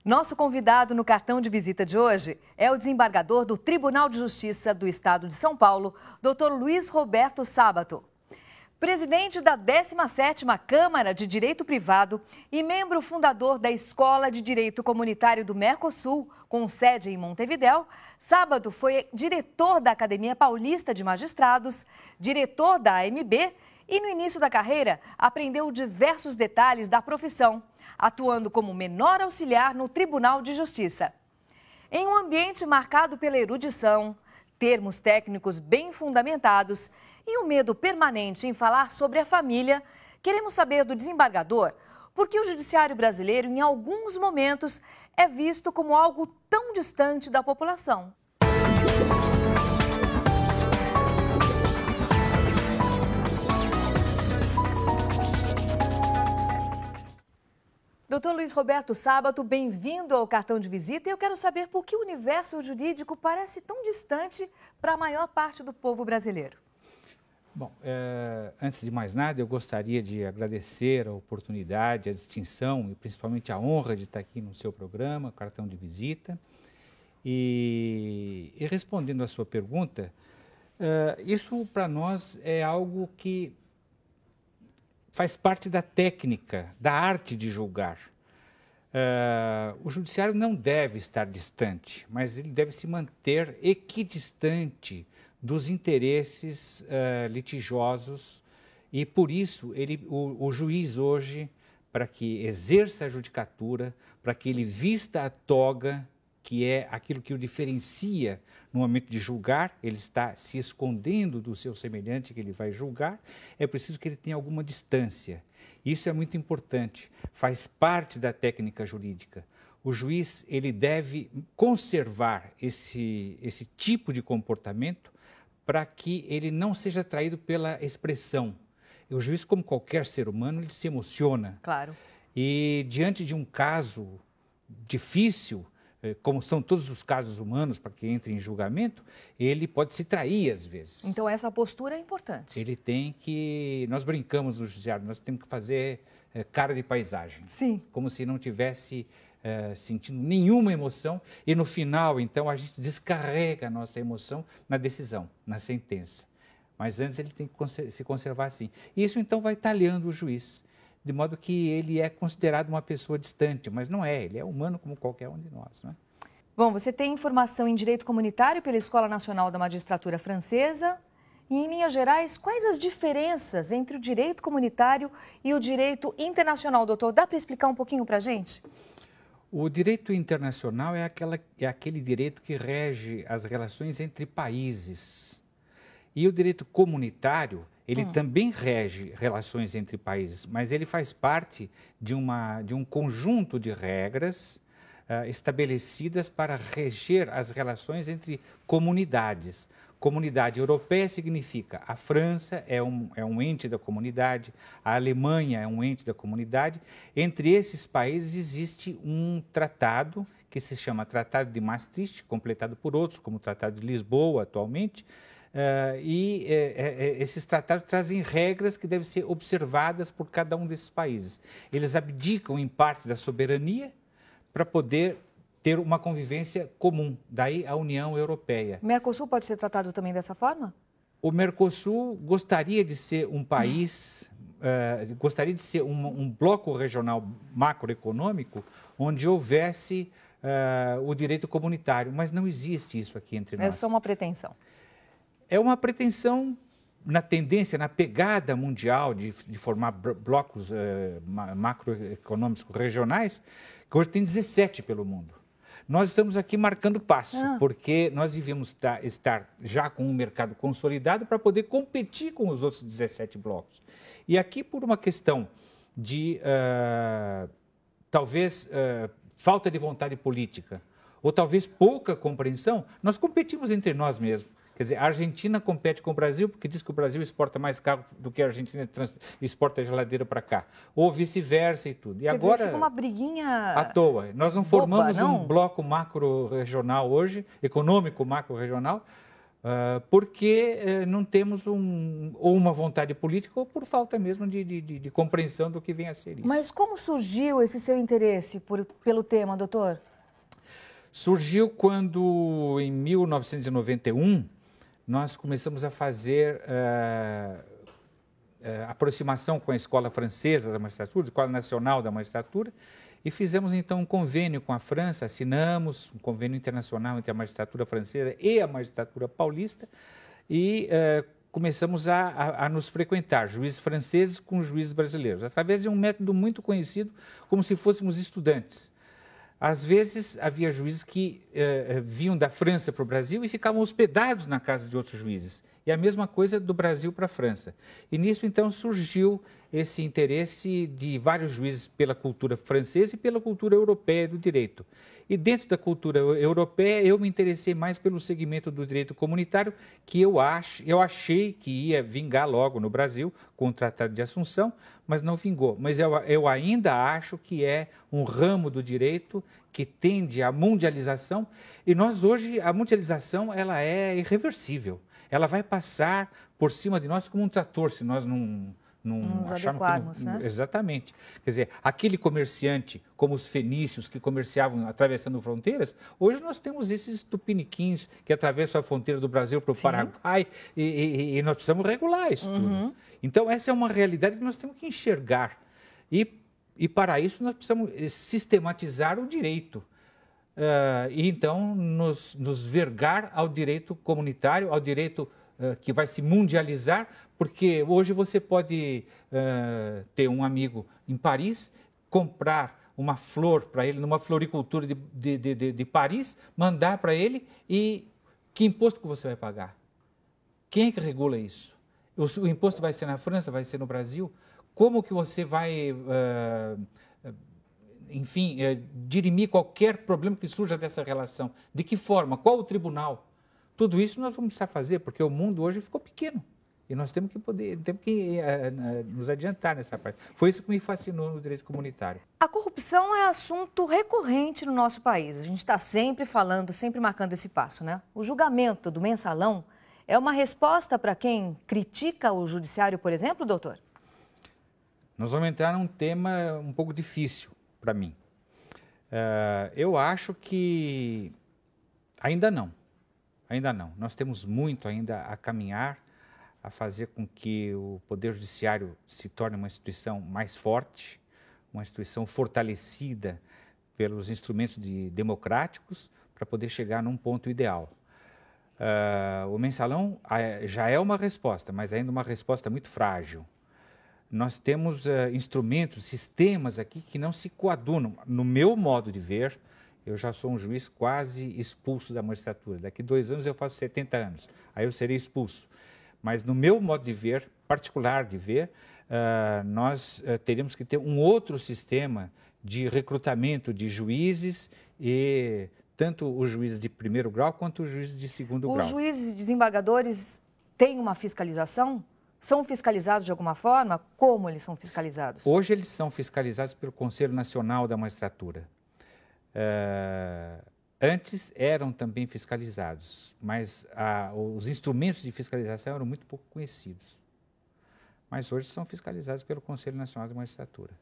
Nosso convidado no cartão de visita de hoje é o desembargador do Tribunal de Justiça do Estado de São Paulo, Dr. Luiz Roberto Sábato. Presidente da 17ª Câmara de Direito Privado e membro fundador da Escola de Direito Comunitário do Mercosul, com sede em Montevidéu, Sábato foi diretor da Academia Paulista de Magistrados, diretor da AMB e, no início da carreira, aprendeu diversos detalhes da profissão, atuando como menor auxiliar no Tribunal de Justiça. Em um ambiente marcado pela erudição, termos técnicos bem fundamentados e um medo permanente em falar sobre a família, queremos saber do desembargador por que o judiciário brasileiro, em alguns momentos, é visto como algo tão distante da população. Doutor Luiz Roberto Sábato, bem-vindo ao cartão de visita. E eu quero saber por que o universo jurídico parece tão distante para a maior parte do povo brasileiro. Bom, antes de mais nada, eu gostaria de agradecer a oportunidade, a distinção e principalmente a honra de estar aqui no seu programa, cartão de visita. E respondendo à sua pergunta, isso para nós é algo que faz parte da técnica, da arte de julgar. O judiciário não deve estar distante, mas ele deve se manter equidistante dos interesses litigiosos e, por isso, o juiz hoje, para que exerça a judicatura, para que ele vista a toga, que é aquilo que o diferencia no momento de julgar, ele está se escondendo do seu semelhante que ele vai julgar, é preciso que ele tenha alguma distância. Isso é muito importante, faz parte da técnica jurídica. O juiz ele deve conservar esse tipo de comportamento para que ele não seja atraído pela expressão. O juiz, como qualquer ser humano, ele se emociona. Claro. E diante de um caso difícil, como são todos os casos humanos para que entre em julgamento, ele pode se trair às vezes. Então essa postura é importante. Ele tem que... Nós brincamos no judiciário, nós temos que fazer cara de paisagem. Sim. Como se não tivesse sentindo nenhuma emoção e no final, então, a gente descarrega a nossa emoção na decisão, na sentença. Mas antes ele tem que se conservar assim. Isso então vai talhando o juiz, de modo que ele é considerado uma pessoa distante, mas não é, ele é humano como qualquer um de nós, não é? Bom, você tem formação em Direito Comunitário pela Escola Nacional da Magistratura Francesa. E, em linhas gerais, quais as diferenças entre o direito comunitário e o direito internacional, doutor? Dá para explicar um pouquinho para a gente? O direito internacional é aquele direito que rege as relações entre países. E o direito comunitário, ele também rege relações entre países, mas ele faz parte de um conjunto de regras estabelecidas para reger as relações entre comunidades. Comunidade europeia significa a França é um ente da comunidade, a Alemanha é um ente da comunidade. Entre esses países existe um tratado que se chama Tratado de Maastricht, completado por outros, como o Tratado de Lisboa atualmente, esses tratados trazem regras que devem ser observadas por cada um desses países. Eles abdicam em parte da soberania para poder ter uma convivência comum, daí a União Europeia. O Mercosul pode ser tratado também dessa forma? O Mercosul gostaria de ser um país, gostaria de ser um bloco regional macroeconômico onde houvesse o direito comunitário, mas não existe isso aqui entre nós. É só uma pretensão. É uma pretensão na tendência, na pegada mundial de formar blocos macroeconômicos regionais, que hoje tem 17 pelo mundo. Nós estamos aqui marcando passo, porque nós devíamos estar já com um mercado consolidado para poder competir com os outros 17 blocos. E aqui, por uma questão de, talvez, falta de vontade política, ou talvez pouca compreensão, nós competimos entre nós mesmos. Quer dizer, a Argentina compete com o Brasil porque diz que o Brasil exporta mais carro do que a Argentina exporta geladeira para cá. Ou vice-versa e tudo. E Quer agora, dizer, fica uma briguinha à toa. Nós não boba, formamos não? um bloco macro-regional hoje, econômico macro-regional, porque não temos ou uma vontade política ou por falta mesmo de compreensão do que vem a ser isso. Mas como surgiu esse seu interesse pelo tema, doutor? Surgiu quando, em 1991, nós começamos a fazer aproximação com a Escola Francesa da Magistratura, a Escola Nacional da Magistratura, e fizemos então um convênio com a França, assinamos um convênio internacional entre a magistratura francesa e a magistratura paulista e começamos a nos frequentar, juízes franceses com juízes brasileiros, através de um método muito conhecido, como se fôssemos estudantes. Às vezes, havia juízes que vinham da França para o Brasil e ficavam hospedados na casa de outros juízes. E a mesma coisa do Brasil para a França. E nisso, então, surgiu esse interesse de vários juízes pela cultura francesa e pela cultura europeia do direito. E dentro da cultura europeia, eu me interessei mais pelo segmento do direito comunitário, que eu achei que ia vingar logo no Brasil, com o Tratado de Assunção, mas não vingou. Mas eu ainda acho que é um ramo do direito que tende à mundialização. E nós hoje, a mundialização, ela é irreversível. Ela vai passar por cima de nós como um trator, se nós não nos adequarmos, né? Exatamente. Quer dizer, aquele comerciante, como os fenícios que comerciavam atravessando fronteiras, hoje nós temos esses tupiniquins que atravessam a fronteira do Brasil para o Paraguai e nós precisamos regular isso tudo. Então, essa é uma realidade que nós temos que enxergar. E para isso, nós precisamos sistematizar o direito. E então nos vergar ao direito comunitário, ao direito que vai se mundializar, porque hoje você pode ter um amigo em Paris, comprar uma flor para ele, numa floricultura de Paris, mandar para ele e que imposto que você vai pagar? Quem é que regula isso? O imposto vai ser na França, vai ser no Brasil? Como que você vai... enfim, dirimir qualquer problema que surja dessa relação. De que forma? Qual o tribunal? Tudo isso nós vamos precisar fazer, porque o mundo hoje ficou pequeno. E nós temos que nos adiantar nessa parte. Foi isso que me fascinou no direito comunitário. A corrupção é assunto recorrente no nosso país. A gente está sempre falando, sempre marcando esse passo, né? O julgamento do mensalão é uma resposta para quem critica o judiciário, por exemplo, doutor? Nós vamos entrar num tema um pouco difícil para mim. Eu acho que ainda não. Nós temos muito ainda a caminhar, a fazer com que o Poder Judiciário se torne uma instituição mais forte, uma instituição fortalecida pelos instrumentos democráticos para poder chegar num ponto ideal. O mensalão já é uma resposta, mas ainda uma resposta muito frágil. Nós temos instrumentos, sistemas aqui que não se coadunam. No meu modo de ver, eu já sou um juiz quase expulso da magistratura. Daqui 2 anos eu faço 70 anos, aí eu serei expulso. Mas no meu modo de ver, particular de ver, nós teríamos que ter um outro sistema de recrutamento de juízes, e tanto os juízes de primeiro grau quanto os juízes de segundo grau. Os juízes desembargadores têm uma fiscalização? São fiscalizados de alguma forma? Como eles são fiscalizados? Hoje eles são fiscalizados pelo Conselho Nacional da Magistratura. Antes eram também fiscalizados, mas os instrumentos de fiscalização eram muito pouco conhecidos. Mas hoje são fiscalizados pelo Conselho Nacional da Magistratura.